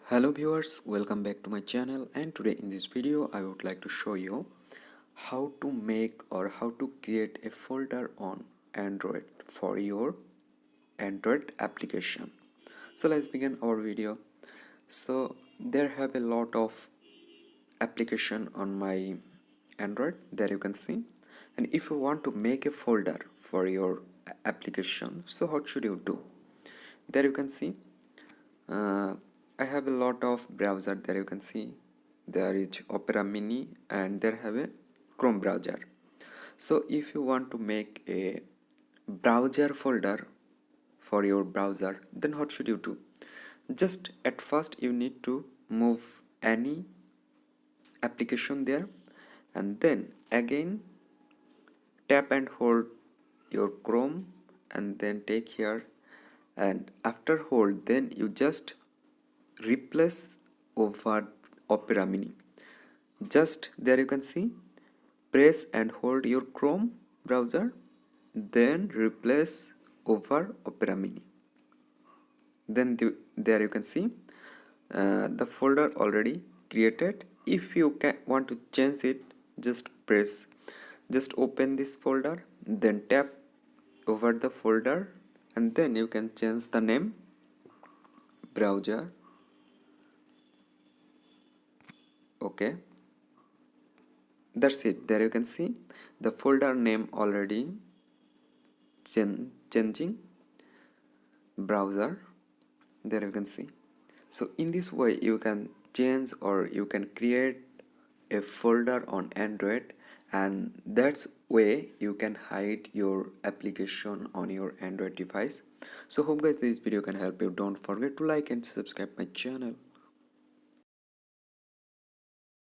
Hello viewers, welcome back to my channel, and today in this video I would like to show you how to make or how to create a folder on Android for your Android application. So let's begin our video. So there have a lot of application on my Android, there you can see, and if you want to make a folder for your application, so what should you do? There you can see I have a lot of browser. There you can see there is Opera Mini and there have a Chrome browser. So if you want to make a browser folder for your browser, then what should you do? Just at first you need to move any application there, and then again tap and hold your Chrome and then take here, and after hold then you just replace over Opera Mini. Just there you can see, press and hold your Chrome browser, then replace over Opera Mini. Then there you can see the folder already created. If you want to change it, just open this folder, then tap over the folder, and then you can change the name browser. Okay, that's it. There you can see the folder name already changing browser. There you can see. So in this way you can change or you can create a folder on Android, and that's way you can hide your application on your Android device. So hope guys this video can help you. Don't forget to like and subscribe my channel.